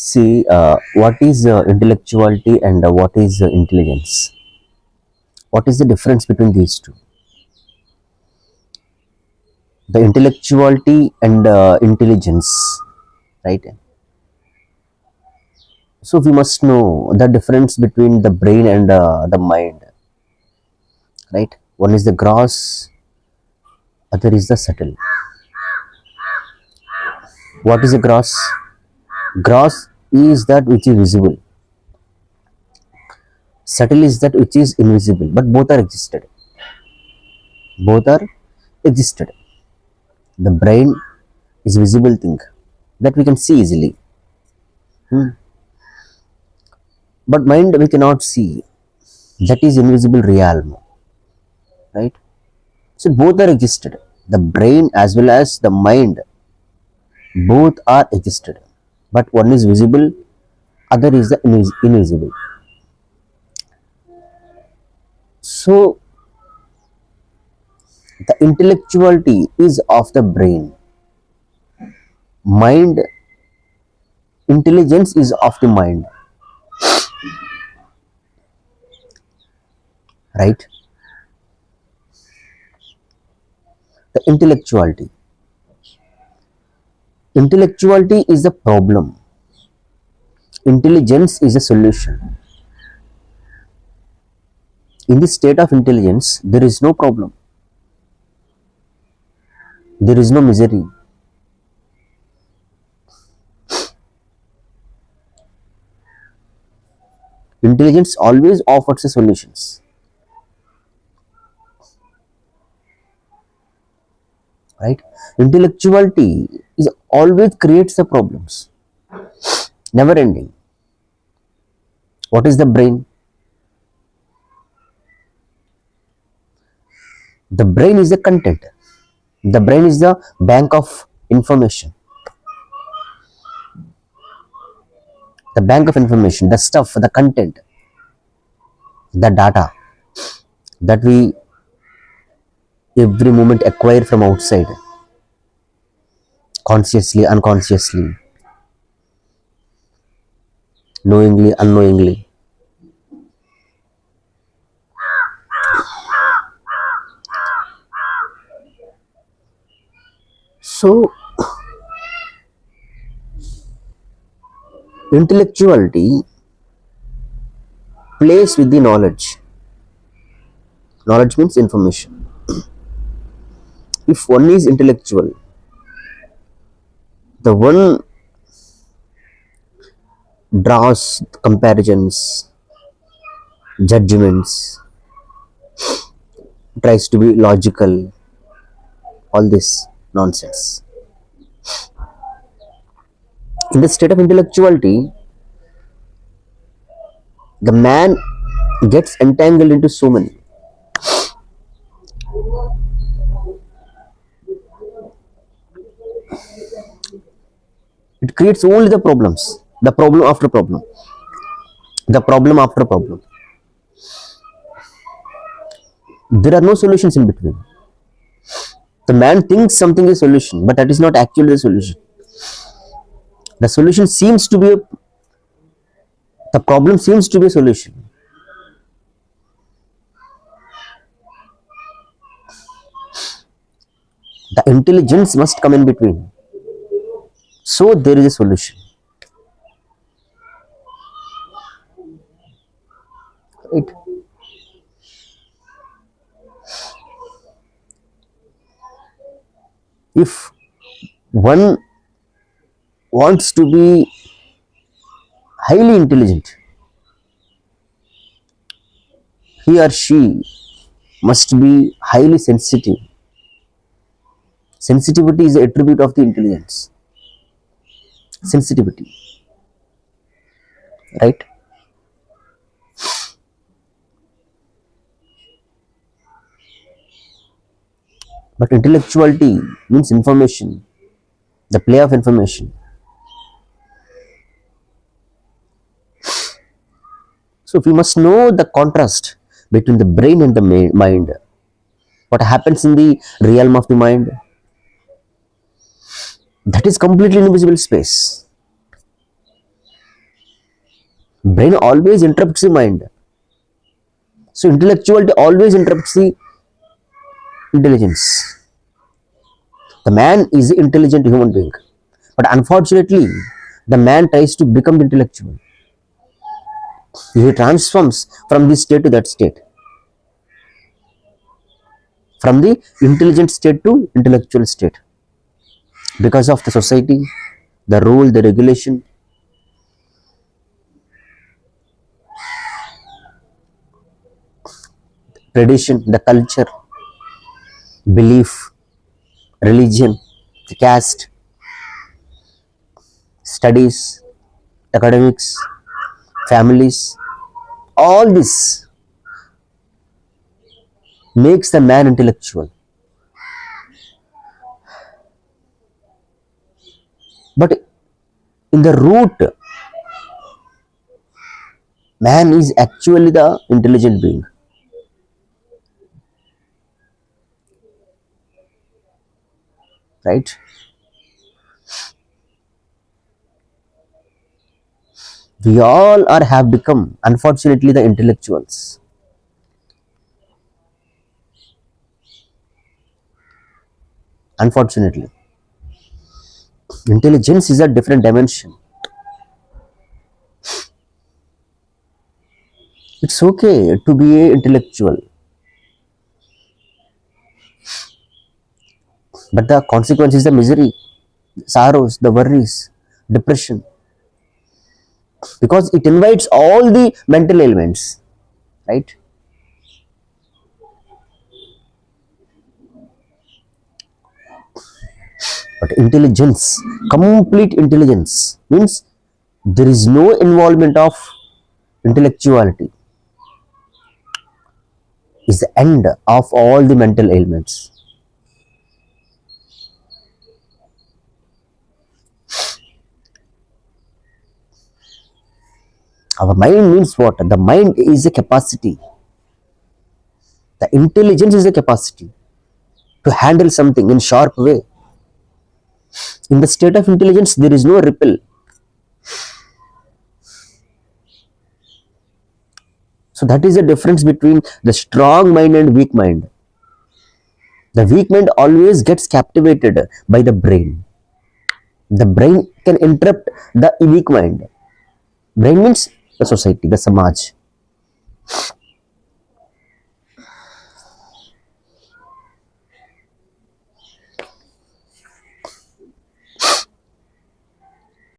See, what is intellectuality and what is intelligence? What is the difference between these two? The intellectuality and intelligence, right? So we must know the difference between the brain and the mind, right? One is the gross, other is the subtle. What is the gross? Gross is that which is visible. Subtle is that which is invisible. But both are existed. Both are existed. The brain is visible thing that we can see easily. But mind we cannot see. That is invisible realm, right? So both are existed. The brain as well as the mind, both are existed. But one is visible, other is the invisible. So the intellectuality is of the brain. Mind, intelligence is of the mind, right? The intellectuality. Intellectuality is the problem. Intelligence is a solution. In this state of intelligence, there is no problem. There is no misery. Intelligence always offers the solutions, right? Intellectuality is always creates the problems, never ending. What is the brain? The brain is the content. The brain is the bank of information. The bank of information, the stuff, the content, the data that we every moment acquire from outside, consciously, unconsciously, knowingly, unknowingly. So, intellectuality plays with the knowledge. Knowledge means information. If one is intellectual, the one draws comparisons, judgments, tries to be logical, all this nonsense. In the state of intellectuality, the man gets entangled into so many. It creates only the problem after problem, the problem after problem. There are no solutions in between. The man thinks something is solution, but that is not actually the solution. The solution seems to be the problem seems to be a solution. The intelligence must come in between. So there is a solution. Right? If one wants to be highly intelligent, he or she must be highly sensitive. Sensitivity is an attribute of the intelligence. Sensitivity, right? But intellectuality means information, the play of information. So we must know the contrast between the brain and the mind. What happens in the realm of the mind? That is completely invisible space. Brain always interrupts the mind. So intellectuality always interrupts the intelligence. The man is an intelligent human being. But unfortunately, the man tries to become intellectual. He transforms from this state to that state, from the intelligent state to intellectual state, because of the society, the rule, the regulation, tradition, the culture, belief, religion, the caste, studies, academics, families. All this makes the man intellectual. But in the root, man is actually the intelligent being, right? We all are have become, unfortunately, the intellectuals. Unfortunately, intelligence is a different dimension. It's okay to be a intellectual, but the consequence is the misery, sorrows, the worries, depression, because it invites all the mental ailments, right? But intelligence, complete intelligence, means there is no involvement of intellectuality, is the end of all the mental ailments. Our mind means what? The mind is a capacity. The intelligence is a capacity to handle something in sharp way. In the state of intelligence, there is no ripple. So that is the difference between the strong mind and weak mind. The weak mind always gets captivated by the brain. The brain can interrupt the weak mind. Brain means the society, the samaj.